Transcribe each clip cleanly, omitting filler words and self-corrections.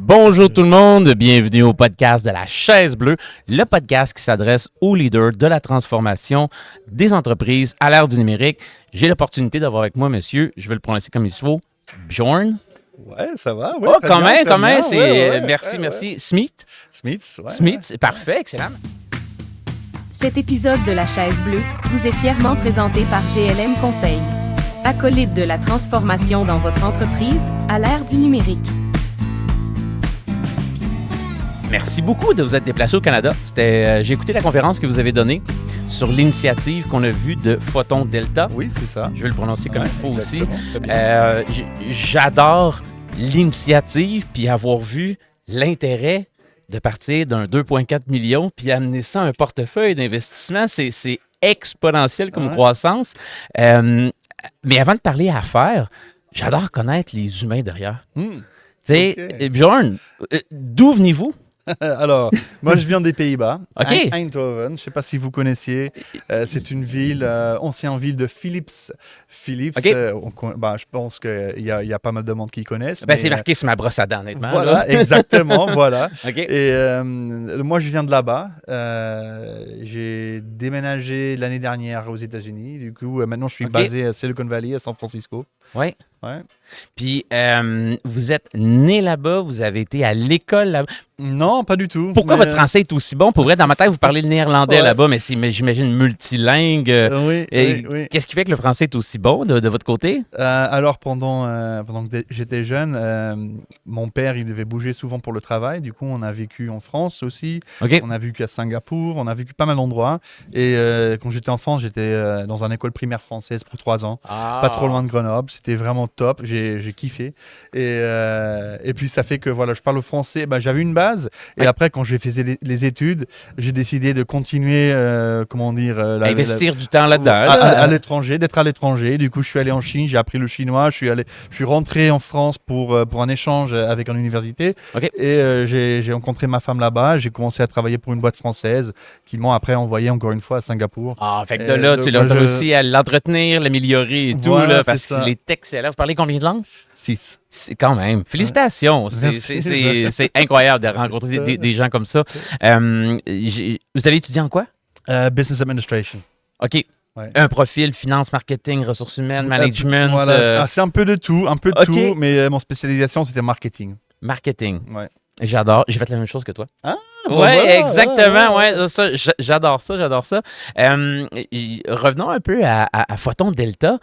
Bonjour tout le monde, bienvenue au podcast de la Chaise Bleue, le podcast qui s'adresse aux leaders de la transformation des entreprises à l'ère du numérique. J'ai l'opportunité d'avoir avec moi, monsieur, je vais le prononcer comme il se faut, Bjorn. Ouais, ça va. Ouais, Oh, quand même, c'est... ouais, merci. Smith. Smith, ouais. Smith, parfait, excellent. Cet épisode de la Chaise Bleue vous est fièrement présenté par GLM Conseil. Acolyte de la transformation dans votre entreprise à l'ère du numérique. Merci beaucoup de vous être déplacé au Canada. J'ai écouté la conférence que vous avez donnée sur l'initiative qu'on a vue de Photon Delta. Oui, c'est ça. Je vais le prononcer comme il faut aussi. J'adore L'initiative, puis avoir vu l'intérêt de partir d'un 2,4 millions, puis amener ça à un portefeuille d'investissement, c'est exponentiel comme croissance. Mais avant de parler affaires, j'adore connaître les humains derrière. Tu sais, Bjorn, d'où venez-vous? Alors, moi, je viens des Pays-Bas, OK. Eindhoven. Je ne sais pas si vous connaissiez. C'est une ville, ancienne ville de Philips. Philips, OK. Je pense qu'il y a pas mal de monde qui connaissent. C'est marqué sur ma brosse à dents, honnêtement. Voilà, là. exactement, voilà. OK. Et moi, je viens de là-bas. J'ai déménagé l'année dernière aux États-Unis. Du coup, maintenant, je suis basé à Silicon Valley, à San Francisco. Oui. Ouais. Puis, vous êtes né là-bas, vous avez été à l'école là-bas. Non, pas du tout. Pourquoi votre français est aussi bon? Pour vrai, dans ma tête, vous parlez le néerlandais là-bas, mais j'imagine multilingue. Oui. Qu'est-ce qui fait que le français est aussi bon de votre côté? Alors, pendant que j'étais jeune, mon père, il devait bouger souvent pour le travail. Du coup, on a vécu en France aussi. OK. On a vécu à Singapour. On a vécu pas mal d'endroits. Et quand j'étais enfant, j'étais dans une école primaire française pour 3 ans. Pas trop loin de Grenoble. C'était vraiment top. J'ai kiffé. Et puis, ça fait que voilà, je parle français. J'avais une base. Et après, quand j'ai fait les études, j'ai décidé de continuer, investir du temps là-dedans. À l'étranger, d'être à l'étranger. Du coup, je suis allé en Chine, j'ai appris le chinois. Je suis rentré en France pour un échange avec une université. OK. Et j'ai rencontré ma femme là-bas. J'ai commencé à travailler pour une boîte française qui m'ont après envoyé encore une fois à Singapour. Fait que de là, tu as réussi à l'entretenir, l'améliorer et tout, Voilà, là, parce qu'il est excellent. Vous parlez combien de langues? 6. C'est quand même. Félicitations. C'est incroyable de rencontrer des gens comme ça. Vous avez étudié en quoi? Business Administration. OK. Ouais. Un profil, finance, marketing, ressources humaines, management. Voilà, c'est un peu de tout, tout, mais mon spécialisation, c'était marketing. Marketing. Ouais. J'adore. J'ai fait la même chose que toi. Ah, ouais, exactement. Ouais. Ça, j'adore ça. Revenons un peu à Photon Delta.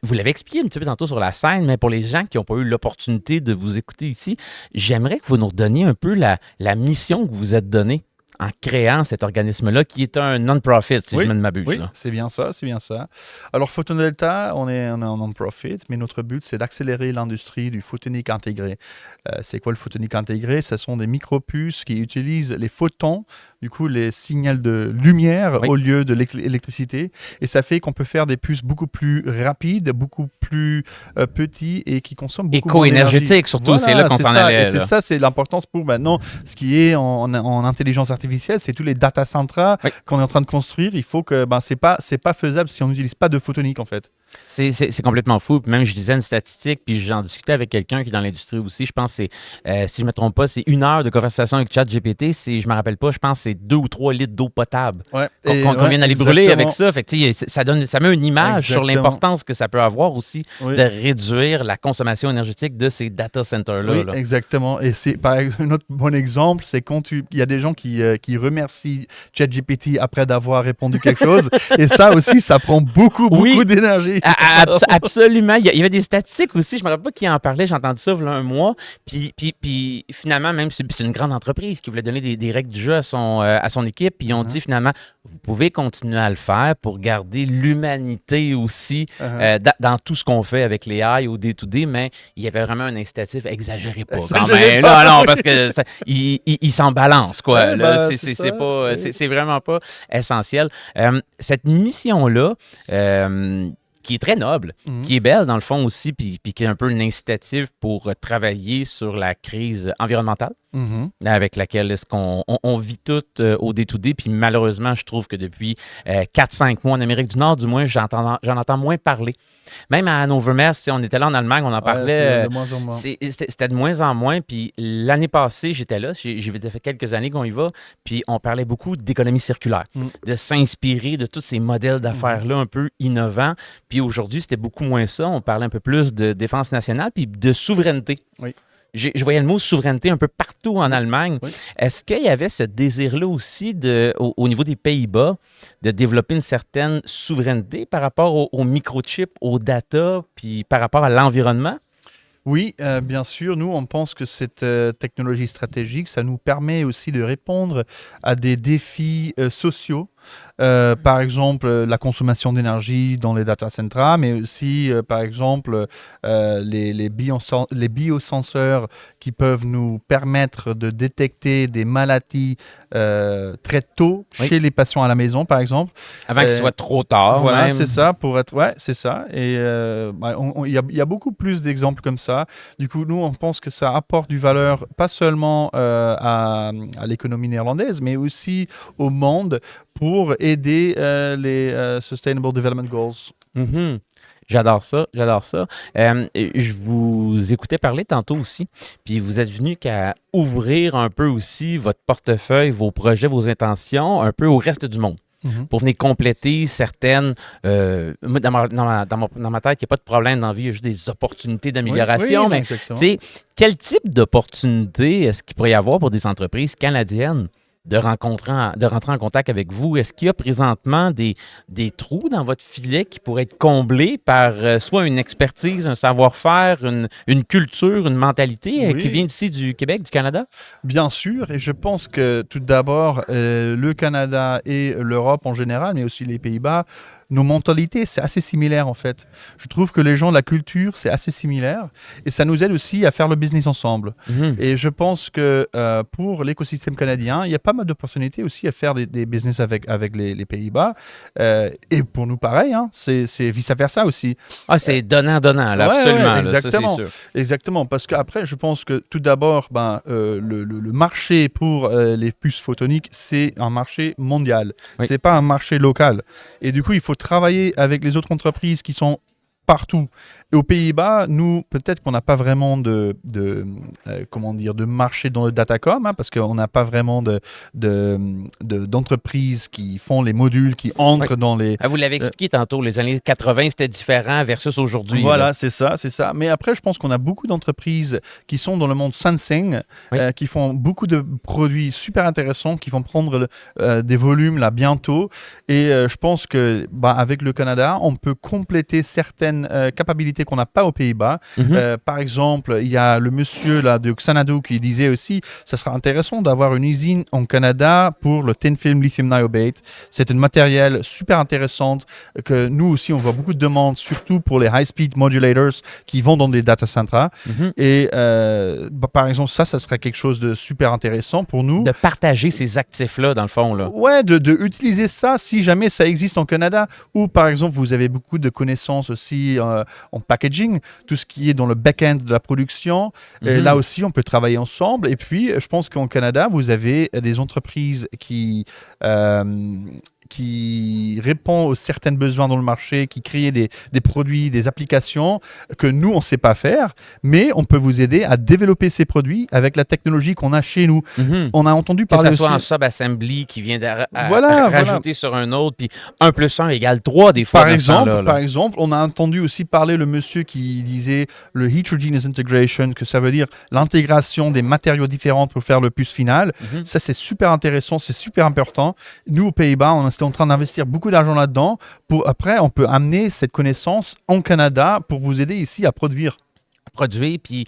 Vous l'avez expliqué un petit peu tantôt sur la scène, mais pour les gens qui n'ont pas eu l'opportunité de vous écouter ici, j'aimerais que vous nous redonniez un peu la mission que vous êtes donnée en créant cet organisme-là, qui est un non-profit, si je ne m'abuse. Oui, là. c'est bien ça. Alors, Photon Delta, on est un non-profit, mais notre but, c'est d'accélérer l'industrie du photonique intégré. C'est quoi le photonique intégré? Ce sont des micropuces qui utilisent les photons, du coup, les signaux de lumière au lieu de l'électricité. Et ça fait qu'on peut faire des puces beaucoup plus rapides, beaucoup plus petites et qui consomment beaucoup moins d'énergie. Éco-énergétique, surtout, c'est là qu'on s'en allait. Et c'est ça, c'est l'importance pour maintenant. Ce qui est en intelligence artificielle, c'est tous les data centers qu'on est en train de construire. Il faut que c'est pas faisable si on n'utilise pas de photonique en fait. C'est complètement fou. Puis même, je disais une statistique, puis j'en discutais avec quelqu'un qui est dans l'industrie aussi. Je pense que si je ne me trompe pas, c'est 1 heure de conversation avec ChatGPT. Je ne me rappelle pas, je pense que c'est 2 ou 3 litres d'eau potable qu'on vient d'aller brûler avec ça. Fait que, ça met une image sur l'importance que ça peut avoir aussi de réduire la consommation énergétique de ces data centers-là. Oui, exactement. Et c'est par exemple, un autre bon exemple, c'est quand il y a des gens qui remercient ChatGPT après d'avoir répondu quelque chose. Et ça aussi, ça prend beaucoup d'énergie. Absolument. Il y avait des statistiques aussi. Je ne me rappelle pas qui en parlait. J'ai entendu ça il y a un mois. Puis finalement, même c'est une grande entreprise qui voulait donner des règles du jeu à son équipe. Puis ils ont dit finalement, vous pouvez continuer à le faire pour garder l'humanité aussi dans tout ce qu'on fait avec les AI au day-to-day. Mais il y avait vraiment un incitatif. Exagérez pas quand même. Là, non, parce que il s'en balance, quoi. Là, c'est vraiment pas essentiel. Cette mission-là, qui est très noble, qui est belle dans le fond aussi, puis qui est un peu une incitative pour travailler sur la crise environnementale. avec laquelle est-ce qu'on vit tout au day-to-day. Puis malheureusement, je trouve que depuis 4-5 mois en Amérique du Nord, du moins, j'en entends moins parler. Même à Hannover Messe, on était là en Allemagne, on en parlait. C'est de moins en moins. C'était de moins en moins. Puis l'année passée, j'étais là. J'ai fait quelques années qu'on y va. Puis on parlait beaucoup d'économie circulaire, de s'inspirer de tous ces modèles d'affaires-là un peu innovants. Puis aujourd'hui, c'était beaucoup moins ça. On parlait un peu plus de défense nationale puis de souveraineté. Oui. Je voyais le mot souveraineté un peu partout en Allemagne. Oui. Est-ce qu'il y avait ce désir-là aussi au niveau des Pays-Bas de développer une certaine souveraineté par rapport aux microchips, aux data, puis par rapport à l'environnement? Oui, bien sûr. Nous, on pense que cette technologie stratégique, ça nous permet aussi de répondre à des défis sociaux. Par exemple, la consommation d'énergie dans les data centers, mais aussi, par exemple, les biosenseurs qui peuvent nous permettre de détecter des maladies très tôt chez les patients à la maison, par exemple. Avant qu'il soit trop tard. Voilà, même. c'est ça. C'est ça. Et il y a beaucoup plus d'exemples comme ça. Du coup, nous, on pense que ça apporte du valeur, pas seulement à l'économie néerlandaise, mais aussi au monde pour aider les Sustainable Development Goals. Mhm. J'adore ça, j'adore ça. Je vous écoutais parler tantôt aussi, puis vous êtes venu qu'à ouvrir un peu aussi votre portefeuille, vos projets, vos intentions, un peu au reste du monde. Pour venir compléter certaines... moi, dans ma tête, il n'y a pas de problème dans la vie, il y a juste des opportunités d'amélioration. Mais tu sais, quel type d'opportunités est-ce qu'il pourrait y avoir pour des entreprises canadiennes de rentrer en contact avec vous? Est-ce qu'il y a présentement des trous dans votre filet qui pourraient être comblés par soit une expertise, un savoir-faire, une culture, une mentalité qui vient d'ici du Québec, du Canada? Bien sûr, et je pense que tout d'abord, le Canada et l'Europe en général, mais aussi les Pays-Bas, nos mentalités, c'est assez similaire en fait. Je trouve que les gens, la culture, c'est assez similaire et ça nous aide aussi à faire le business ensemble. Et je pense que pour l'écosystème canadien, il y a pas mal d'opportunités aussi à faire des business avec les Pays-Bas. Et pour nous, pareil, hein, c'est vice-versa aussi. Ah, c'est donnant-donnant, là, absolument. Ouais, exactement. Là, ça, c'est sûr. Exactement, parce qu'après, je pense que tout d'abord, le marché pour les puces photoniques, c'est un marché mondial. Oui. C'est pas un marché local. Et du coup, il faut travailler avec les autres entreprises qui sont partout. Et aux Pays-Bas, nous, peut-être qu'on n'a pas vraiment de marché dans le datacom, hein, parce qu'on n'a pas vraiment d'entreprises qui font les modules, qui entrent dans les... Vous l'avez expliqué tantôt, les années 80, c'était différent versus aujourd'hui. Voilà, c'est ça. Mais après, je pense qu'on a beaucoup d'entreprises qui sont dans le monde sensing, qui font beaucoup de produits super intéressants, qui vont prendre des volumes là bientôt. Et je pense que avec le Canada, on peut compléter certaines capacités qu'on n'a pas aux Pays-Bas. Par exemple, il y a le monsieur là, de Xanadu qui disait aussi ça sera intéressant d'avoir une usine en Canada pour le thin film lithium niobate. C'est un matériel super intéressant que nous aussi, on voit beaucoup de demandes, surtout pour les high-speed modulators qui vont dans des data centers. Et par exemple, ça serait quelque chose de super intéressant pour nous. De partager ces actifs-là, dans le fond. Là. Ouais, de utiliser ça si jamais ça existe en Canada. Ou par exemple, vous avez beaucoup de connaissances aussi en packaging, tout ce qui est dans le back-end de la production. Et là aussi, on peut travailler ensemble. Et puis, je pense qu'en Canada, vous avez des entreprises qui répondent aux certains besoins dans le marché, qui créent des produits, des applications que nous, on ne sait pas faire, mais on peut vous aider à développer ces produits avec la technologie qu'on a chez nous. On a entendu parler que ça soit aussi... en sub-assembly qui vient rajouter sur un autre, puis 1 + 1 = 3 des fois. Par exemple, on a entendu aussi parler le monsieur qui disait le heterogeneous integration, que ça veut dire l'intégration des matériaux différents pour faire le puce final. Ça, c'est super intéressant, c'est super important. Nous, aux Pays-Bas, on est en train d'investir beaucoup d'argent là-dedans. Après, on peut amener cette connaissance en Canada pour vous aider ici à produire. Puis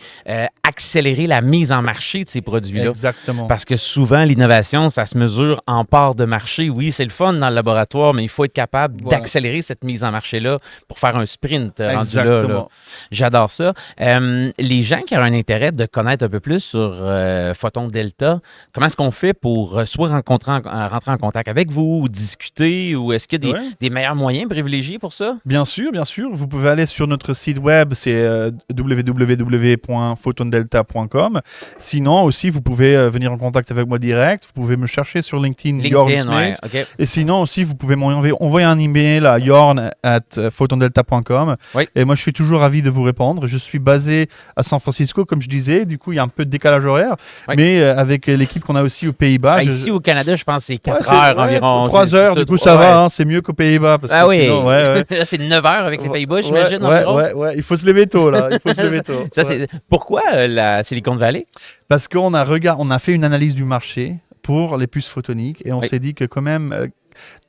accélérer la mise en marché de ces produits-là. Exactement. Parce que souvent, l'innovation, ça se mesure en part de marché. Oui, c'est le fun dans le laboratoire, mais il faut être capable d'accélérer cette mise en marché-là pour faire un sprint rendu là. J'adore ça. Les gens qui ont un intérêt de connaître un peu plus sur Photon Delta, comment est-ce qu'on fait pour soit rentrer en contact avec vous ou discuter, ou est-ce qu'il y a des meilleurs moyens privilégiés pour ça? Bien sûr. Vous pouvez aller sur notre site web, c'est www.photon.com. www.photondelta.com. Sinon, aussi, vous pouvez venir en contact avec moi direct. Vous pouvez me chercher sur LinkedIn, Jorn Smith. ouais, ok. Et sinon, aussi, vous pouvez m'envoyer un email à jorn@photondelta.com. Oui. Et moi, je suis toujours ravi de vous répondre. Je suis basé à San Francisco, comme je disais. Du coup, il y a un peu de décalage horaire. Oui. Mais avec l'équipe qu'on a aussi aux Pays-Bas. Ici, au Canada, je pense que c'est 4 Ouais, heures environ. 3 heures, du coup, ça va. Hein, c'est mieux qu'aux Pays-Bas. Parce que oui. sinon, ouais. Là, c'est 9 heures avec les Pays-Bas, j'imagine, environ. Ouais. Il faut se lever tôt, là. Il faut se lever tôt. Ça, c'est... Pourquoi la Silicon Valley? Parce qu'on a fait une analyse du marché pour les puces photoniques et on s'est dit que quand même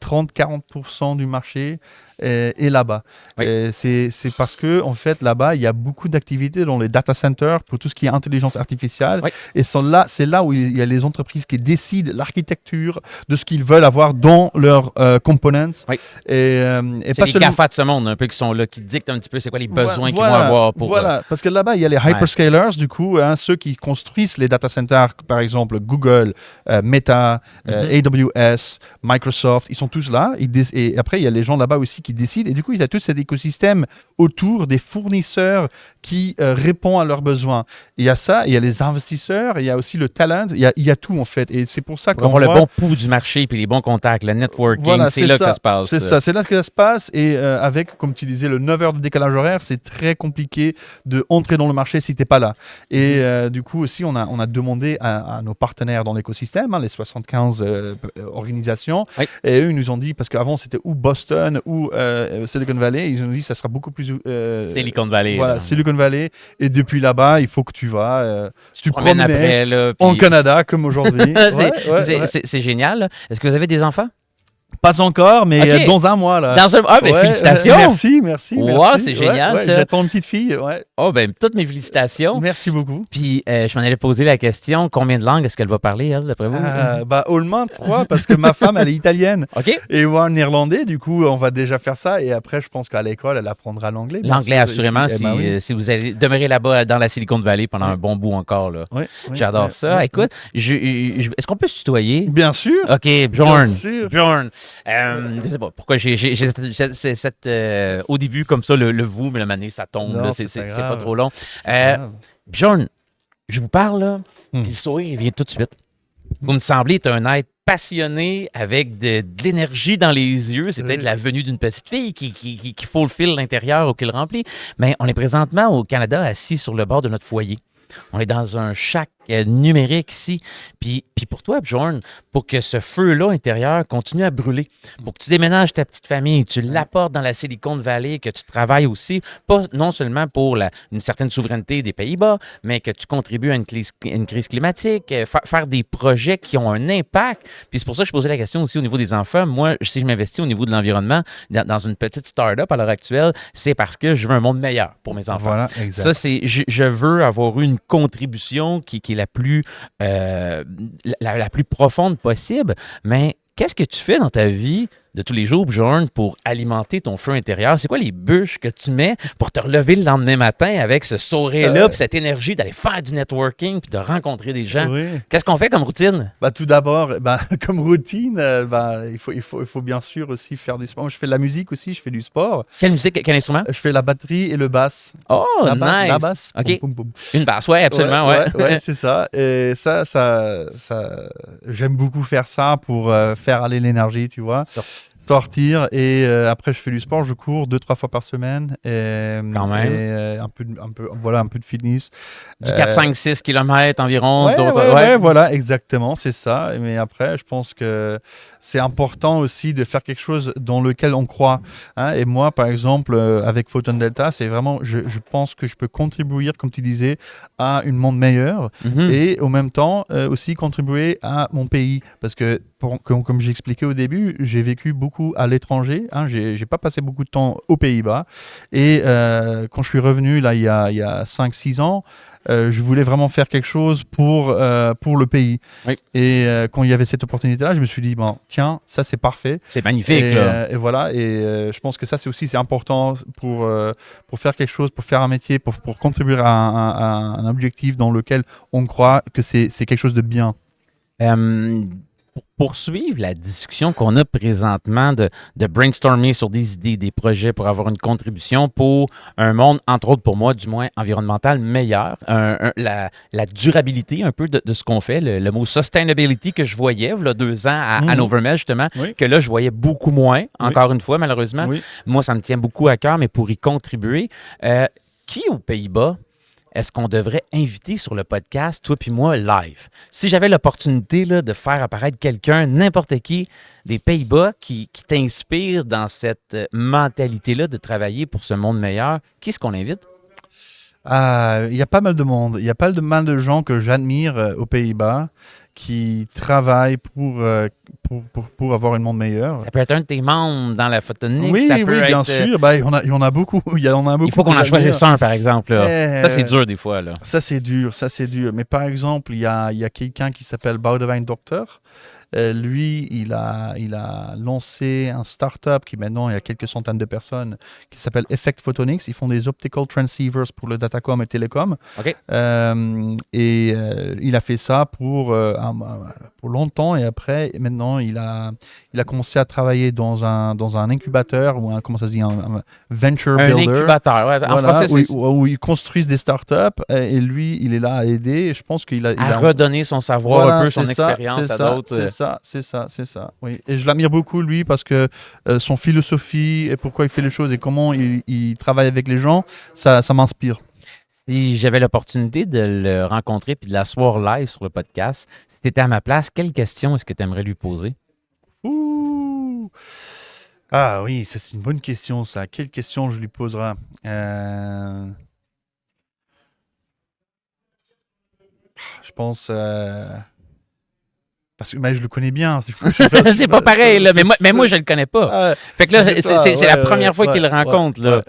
30-40% du marché est là-bas. Oui. C'est parce que en fait là-bas il y a beaucoup d'activités dans les data centers pour tout ce qui est intelligence artificielle. Oui. Et c'est là où il y a les entreprises qui décident l'architecture de ce qu'ils veulent avoir dans leurs components. Oui. Et c'est pas les seulement... GAFA de ce monde un peu qui sont là, qui dictent un petit peu c'est quoi les besoins qu'ils vont Voilà, avoir pour... Voilà, parce que là-bas, il y a les hyperscalers, du coup, ceux qui construisent les data centers, par exemple Google, Meta, AWS, Microsoft, ils sont tous là. Et après, il y a les gens là-bas aussi qui décident. Et du coup, il y a tout cet écosystème autour des fournisseurs qui répond à leurs besoins. Il y a ça, il y a les investisseurs, il y a aussi le talent, il y a tout en fait. Et c'est pour ça qu'on voit le bon pouls du marché puis les bons contacts, le networking, voilà, c'est là que ça se passe. C'est ça, c'est là que ça se passe. Et avec, comme tu disais, le 9 heures de décalage horaire, c'est très compliqué d'entrer dans le marché si tu n'es pas là. Et du coup aussi, on a demandé à nos partenaires dans l'écosystème, les 75 organisations, oui. Et eux, ils nous ont dit, parce qu'avant c'était ou Boston ou Silicon Valley, ils nous ont dit ça sera beaucoup plus... Silicon Valley. Voilà, là. Silicon Valley. Et depuis là-bas, il faut que tu vas... tu promènes après, là, puis... en Canada, comme aujourd'hui. C'est génial. Là. Est-ce que vous avez des enfants? Pas encore, mais dans un mois. Là. Dans un... Ah, ben félicitations! Merci. Wow, c'est génial, ça. J'attends une petite fille, ouais. Oh, ben toutes mes félicitations. Merci beaucoup. Puis, je m'en allais poser la question, combien de langues est-ce qu'elle va parler, elle, d'après vous? Au moins 3, parce que ma femme, elle est italienne. OK. Et moi, en néerlandais, du coup, on va déjà faire ça. Et après, je pense qu'à l'école, elle apprendra l'anglais. L'anglais, assurément, ici, si vous allez demeurer là-bas dans la Silicon Valley pendant un bon bout encore. Là. J'adore ça. Écoute, est-ce qu'on peut se tutoyer? Bien sûr. OK, Bjorn. Bien sûr. Bjorn. Je sais pas pourquoi j'ai cette au début comme ça le vous mais le mané ça tombe Non, là, c'est pas trop long. Bjorn, je vous parle là, puis le sourire vient tout de suite. Vous me semblez être un être passionné avec de l'énergie dans les yeux. C'est peut-être la venue d'une petite fille qui fulfill l'intérieur ou qui le remplit. Mais on est présentement au Canada assis sur le bord de notre foyer. On est dans un shack numérique ici. Puis pour toi, Bjorn, pour que ce feu-là intérieur continue à brûler, pour que tu déménages ta petite famille, tu l'apportes dans la Silicon Valley, que tu travailles aussi, pas non seulement pour une certaine souveraineté des Pays-Bas, mais que tu contribues à une crise climatique, faire des projets qui ont un impact. Puis c'est pour ça que je posais la question aussi au niveau des enfants. Moi, si je m'investis au niveau de l'environnement, dans une petite start-up à l'heure actuelle, c'est parce que je veux un monde meilleur pour mes enfants. Voilà, exact. Ça, c'est je veux avoir une contribution qui est la plus profonde possible. Mais qu'est-ce que tu fais dans ta vie de tous les jours, Bjorn, pour alimenter ton feu intérieur? C'est quoi les bûches que tu mets pour te relever le lendemain matin avec ce sourire-là, puis cette énergie d'aller faire du networking, puis de rencontrer des gens? Oui. Qu'est-ce qu'on fait comme routine? Tout d'abord, comme routine, il faut bien sûr aussi faire du sport. Je fais de la musique aussi, je fais du sport. Quelle musique, quel instrument? Je fais la batterie et le basse. Oh, nice! La basse. OK. Boum, boum, boum. Une basse, oui, absolument, ouais. C'est ça. Et ça, j'aime beaucoup faire ça pour faire aller l'énergie, tu vois. Sortir et après je fais du sport, je cours 2-3 fois par semaine et, quand même. Et un peu de fitness. Du 4-5-6 km environ. Ouais, voilà, exactement, c'est ça. Mais après, je pense que c'est important aussi de faire quelque chose dans lequel on croit. Hein. Et moi, par exemple, avec Photon Delta, c'est vraiment, je pense que je peux contribuer, comme tu disais, à un monde meilleur et en même temps aussi contribuer à mon pays. Parce que, comme j'expliquais au début, j'ai vécu beaucoup à l'étranger. Hein. J'ai pas passé beaucoup de temps aux Pays-Bas. Et quand je suis revenu, là, il y a 5-6 ans, je voulais vraiment faire quelque chose pour le pays. Oui. Et quand il y avait cette opportunité-là, je me suis dit, tiens, ça c'est parfait. C'est magnifique. Et voilà, et je pense que ça c'est important pour faire quelque chose, pour faire un métier, pour contribuer à un objectif dans lequel on croit que c'est quelque chose de bien. poursuivre la discussion qu'on a présentement de brainstormer sur des idées, des projets pour avoir une contribution pour un monde, entre autres pour moi, du moins environnemental meilleur, la durabilité un peu de ce qu'on fait, le mot sustainability que je voyais il y a 2 ans à Novermel, justement, que là, je voyais beaucoup moins, encore une fois, malheureusement. Oui. Moi, ça me tient beaucoup à cœur, mais pour y contribuer, qui aux Pays-Bas est-ce qu'on devrait inviter sur le podcast, toi puis moi, live? Si j'avais l'opportunité là, de faire apparaître quelqu'un, n'importe qui, des Pays-Bas, qui t'inspire dans cette mentalité-là de travailler pour ce monde meilleur, qui est-ce qu'on invite? Il y a pas mal de monde. Il y a pas mal de gens que j'admire aux Pays-Bas qui travaillent pour avoir un monde meilleur. Ça peut être un de tes membres dans la photonique. Oui, ça peut bien être... sûr. Il y en a beaucoup. Il faut qu'on en choisisse un, par exemple. Là. Ça, c'est dur des fois. Là. Ça, c'est dur. Mais par exemple, il y a quelqu'un qui s'appelle Boudewijn Doctor. Lui, il a lancé un start-up qui maintenant, il y a quelques centaines de personnes, qui s'appelle Effect Photonics. Ils font des optical transceivers pour le datacom et télécom. Okay. Il a fait ça pour longtemps et après, maintenant, il a commencé à travailler dans un incubateur ou comment ça se dit, un venture builder. Un incubateur, ouais. En français, c'est... Où ils construisent des startups et lui, il est là à aider. Je pense qu'il a redonner son savoir un peu, son expérience à d'autres. C'est ça. Oui. Et je l'admire beaucoup, lui, parce que son philosophie et pourquoi il fait les choses et comment il travaille avec les gens, ça m'inspire. Si j'avais l'opportunité de le rencontrer puis de l'asseoir live sur le podcast, si tu étais à ma place, quelle question est-ce que tu aimerais lui poser? Ah oui, ça c'est une bonne question, ça. Quelle question je lui poserai? Je pense... Parce que je le connais bien. C'est pas pareil, là, mais moi, je le connais pas. Fait que là, c'est la première fois qu'il le rencontre, là,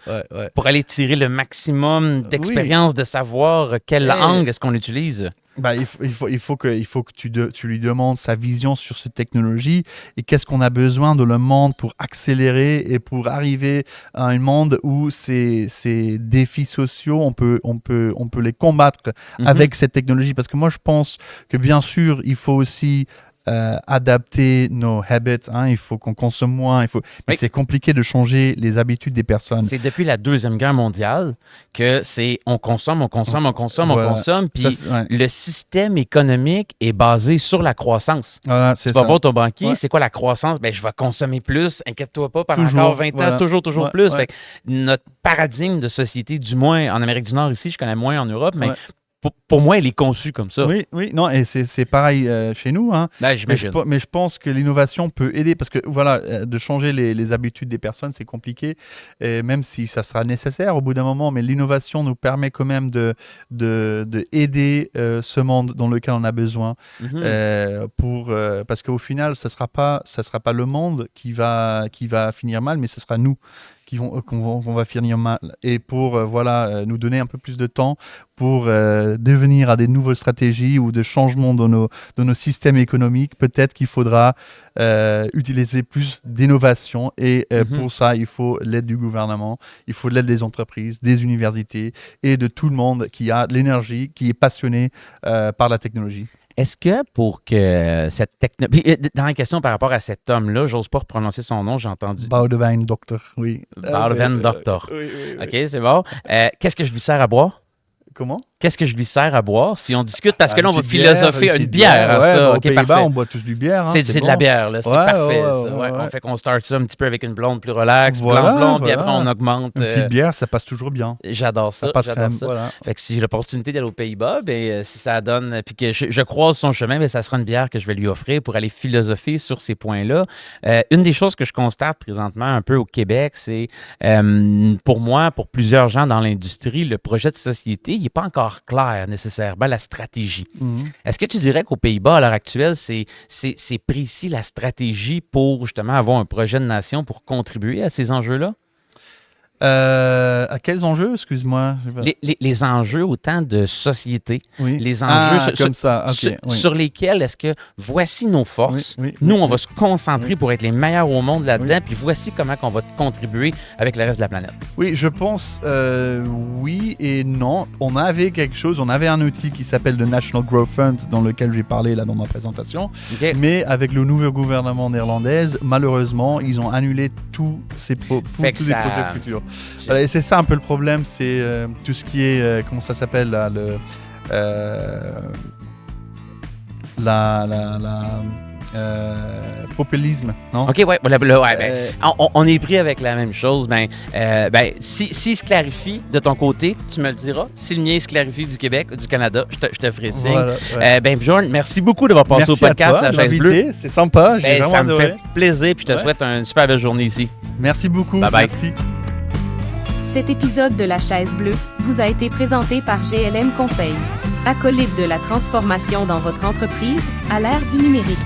pour aller tirer le maximum d'expérience, de savoir quel angle est-ce qu'on utilise. Il faut que tu lui demandes sa vision sur cette technologie et qu'est-ce qu'on a besoin de le monde pour accélérer et pour arriver à un monde où ces défis sociaux, on peut les combattre avec cette technologie. Parce que moi, je pense que bien sûr, il faut aussi adapter nos habits, il faut qu'on consomme moins, mais c'est compliqué de changer les habitudes des personnes. C'est depuis la Deuxième Guerre mondiale que on consomme, puis le système économique est basé sur la croissance. Voilà, tu vas voir ton banquier, c'est quoi la croissance? Je vais consommer plus, inquiète-toi pas, pendant encore 20 ans, toujours plus. Fait que notre paradigme de société, du moins en Amérique du Nord ici, je connais moins en Europe, mais pour moi, elle est conçue comme ça. Oui, non, et c'est pareil chez nous. J'imagine. Mais je pense que l'innovation peut aider parce que de changer les habitudes des personnes, c'est compliqué, et même si ça sera nécessaire au bout d'un moment. Mais l'innovation nous permet quand même de aider ce monde dans lequel on a besoin. Parce qu'au final, ça sera pas le monde qui va finir mal, mais ce sera nous qu'on va finir mal. Et pour nous donner un peu plus de temps pour devenir à des nouvelles stratégies ou de changements dans nos systèmes économiques, peut-être qu'il faudra utiliser plus d'innovation. Et pour ça, il faut l'aide du gouvernement, il faut l'aide des entreprises, des universités et de tout le monde qui a de l'énergie, qui est passionné par la technologie. Est-ce que pour que cette technologie... Dans la question par rapport à cet homme-là, j'ose pas prononcer son nom, j'ai entendu... Boudewijn Doctor, oui. Boudewijn Doctor. Oui. OK, c'est bon. Qu'est-ce que je lui sers à boire? Comment? Qu'est-ce que je lui sers à boire si on discute? Parce que là, on va philosopher une bière. Ça. OK, parfait. On boit tous du bière. C'est de la bière, là. C'est parfait, ça. On fait qu'on start ça un petit peu avec une blonde plus relax, blonde, puis après, on augmente. Une petite bière, ça passe toujours bien. J'adore ça. Voilà. Fait que si j'ai l'opportunité d'aller aux Pays-Bas, si ça donne, puis que je croise son chemin, ça sera une bière que je vais lui offrir pour aller philosopher sur ces points-là. Une des choses que je constate présentement un peu au Québec, c'est pour moi, pour plusieurs gens dans l'industrie, le projet de société, il n'est pas encore clair nécessairement, la stratégie. Est-ce que tu dirais qu'aux Pays-Bas, à l'heure actuelle, c'est précis la stratégie pour justement avoir un projet de nation pour contribuer à ces enjeux-là? À quels enjeux, excuse-moi? Les enjeux autant de société, Oui. les enjeux comme ça, ok. sur lesquels est-ce que voici nos forces. Oui, Nous, on oui. va se concentrer Oui. pour être les meilleurs au monde là-dedans, Oui. puis voici comment on va contribuer avec le reste de la planète. Oui, je pense oui et non. On avait quelque chose, on avait un outil qui s'appelle le National Growth Fund, dans lequel j'ai parlé là dans ma présentation. OK? Mais avec le nouveau gouvernement néerlandais, malheureusement, ils ont annulé tous Fait que tous les ça- projets futurs. Voilà, et c'est ça un peu le problème, c'est tout ce qui est, comment ça s'appelle là, populisme, non? OK, ouais. Ben, Euh, on est pris avec la même chose. Si se clarifie de ton côté, tu me le diras. Si le mien se clarifie du Québec, du Canada, je te ferai signe. voilà, ouais. Bjorn, merci beaucoup d'avoir passé Merci au podcast à toi La de Chaise Bleue. m'inviter, c'est sympa, j'ai vraiment Ça me adoré. fait plaisir, puis je te Ouais. souhaite une super belle journée ici. Merci beaucoup, Bye bye. merci. Cet épisode de La Chaise Bleue vous a été présenté par GLM Conseil. Acolyte de la transformation dans votre entreprise à l'ère du numérique.